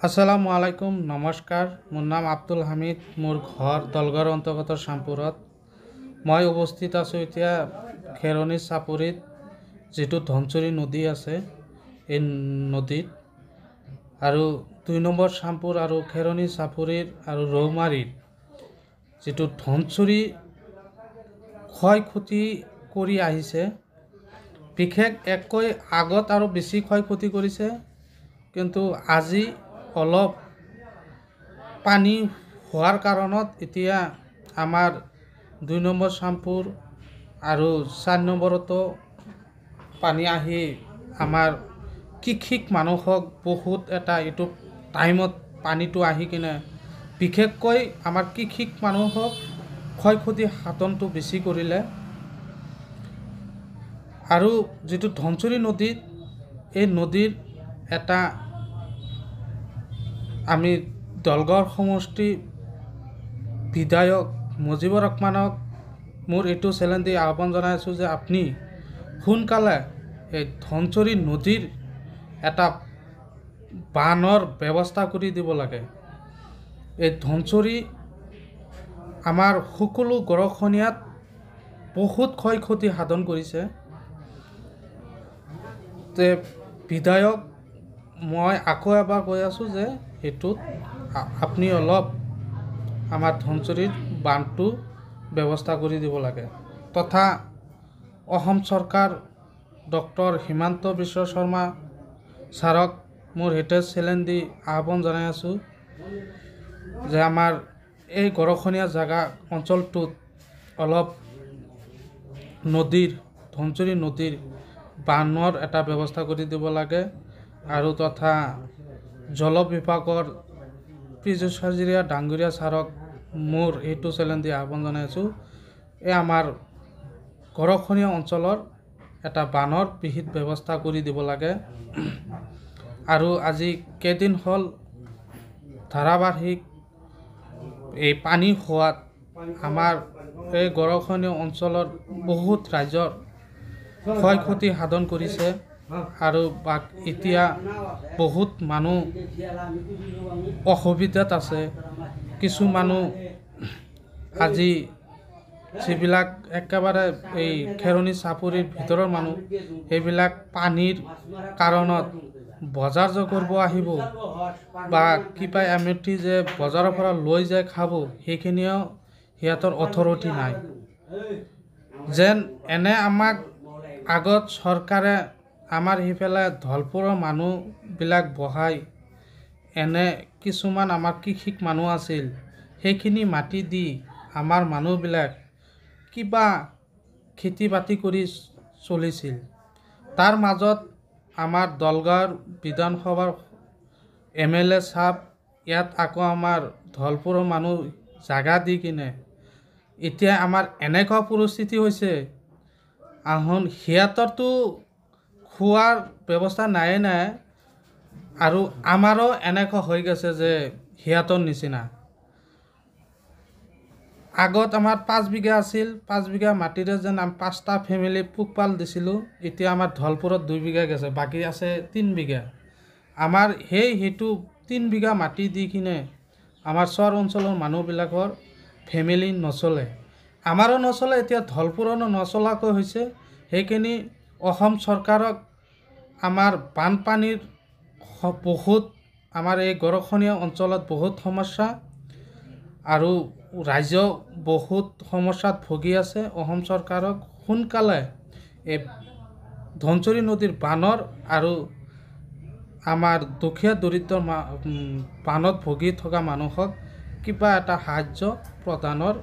আসসালামু আলাইকুম নমস্কাৰ মোৰ নাম আব্দুল হামিদ মোৰ ঘৰ দলগড় অন্তৰ্গত শ্যামপুৰত মই অৱস্থিত আছোঁ এতিয়া খেৰণী চাপৰিত যেটো ধনচুৰি নদী আছে এই নদীত আৰু 2 নম্বৰ শ্যামপুৰ আৰু খেৰণী চাপৰিৰ আৰু ৰৌমাৰীত যেটো ধনচুৰি ক্ষয়ক্ষতি কৰি আহিছে বিশেষ এককৈ আগত আৰু বেছি ক্ষয়ক্ষতি কৰিছে কিন্তু আজি অলপ পানী হোৱাৰ কাৰণত এতিয়া আমাৰ 2 নম্বৰ শ্যামপুৰ আৰু 4 নম্বৰতো পানী আহি আমাৰ কৃষিক মানুহক বহুত এটা এটো টাইমত পানীটো আহি কিনে বিশেষকৈ আমাৰ কৃষিক মানুহক ক্ষয়ক্ষতি সাধনটো বেছি কৰিলে আৰু যেটো ধনচুৰি নদীত এই নদীৰ এটা আমি দলগড় সমষ্টি বিধায়ক মুজিবুৰ ৰহমানক মোৰ এটো চ্যালেঞ্জ দি আহ্বান জনাইছো যে আপনি সোনকালে এই ধনচুৰি নদীৰ এটা বানৰ ব্যৱস্থা কৰি দিব লাগে এই ধনচুৰি আমাৰ সকলো গৰখনিয়াত বহুত ক্ষয়ক্ষতি সাধন কৰিছে তে বিধায়ক মই আকৌ এবাৰ কৈ আছো যে এটুত আপনি অলপ আমাৰ ধনচুৰিৰ বানটো ব্যৱস্থা কৰি দিব লাগে তথা অসম চৰকাৰ ডক্টৰ হিমন্ত বিশ্ব শৰ্মা ছাৰক মোৰ হেতে চ্যালেঞ্জ দি আহ্বান জনাই আছো যে আমাৰ এই গৰখনিয়া জাগা অঞ্চলটোত অলপ নদীৰ ধনচুৰি নদীৰ বানৰ এটা ব্যৱস্থা কৰি দিব লাগে আৰু তথা জল বিভাগৰ পীযুষ হাজৰিকা ডাঙৰীয়া ছাৰক মোৰ এটো চ্যালেঞ্জ দি আহ্বান জনাইছো এই আমাৰ গৰখনিয়া অঞ্চলৰ এটা বানৰ বিহিত ব্যৱস্থা কৰি দিব লাগে আৰু আজি কেদিন হল ধাৰাবাহিক এই পানী হোৱাত আমাৰ এই গৰখনিয়া অঞ্চলৰ বহুত ৰাজ্যৰ ক্ষয়ক্ষতি সাধন কৰিছে আৰু এতিয়া বহুত মানুহ অসুবিধাত আছে কিছু মানুহ আজি যিবিলাক একেবাৰে এই খেৰণী চাপৰিৰ ভিতৰৰ মানুহ এইবিলাক পানীৰ কাৰণত বজাৰ কৰিব আহিব বা কিবা এমিটি যে বজাৰৰ পৰা লৈ যায় খাব সেইখিনিও হিয়াতৰ অথৰিটি নাই যেন এনে আমাক আগত চৰকাৰে আমাৰ হিফালে ধলপুৰৰ মানুহ বিলাক বহাই এনে কিছুমান আমাৰ কৃষিক মানুহ আছিল সেইখিনি মাটি দি আমাৰ মানুহ বিলাক কিবা খেতি বাতি কৰি চলিছিল তাৰ মাজত আমাৰ দলগড় বিধানসভাৰ এমএলএ সাহেব ইয়াত আকৌ আমাৰ ধলপুৰৰ মানুহ জাগা দি কিনে এতিয়া আমাৰ এনেকুৱা পৰিস্থিতি হৈছে আহন হিয়াতৰটো খোৱাৰ ব্যৱস্থা নাই আৰু আমাৰো এনেকুৱা হৈ গৈছে যে হিয়াতৰ নিচিনা আগত আমাৰ 5 বিঘা আছিল 5 বিঘা মাটিৰে যেন আমি 5টা ফ্যামিলি পোকপাল দিছিলো এতিয়া আমাৰ ধলপুৰত 2 বিঘা গেছে বাকি আছে 3 বিঘা আমাৰ হেতু 3 বিঘা মাটি দি কিনে আমাৰ চৰ অঞ্চলৰ মানুহবিলাকৰ ফ্যামিলি নচলে আমাৰো নচলে এতিয়া ধলপুৰনো নচলাকৈ হৈছে সেইখিনি অসম চৰকাৰক আমাৰ বানপানীৰ বহুত আমাৰ এই গৰখনিয়া অঞ্চলত বহুত সমস্যা আৰু ৰাজ্য বহুত সমস্যাত ভুগি আছে অসম চৰকাৰক সোনকালে এই ধনচুৰি নদীৰ বানৰ আৰু আমাৰ দুখীয়া দৰিদ্ৰ বানত ভুগি থকা মানুহক কিবা এটা সাহায্য প্ৰদানৰ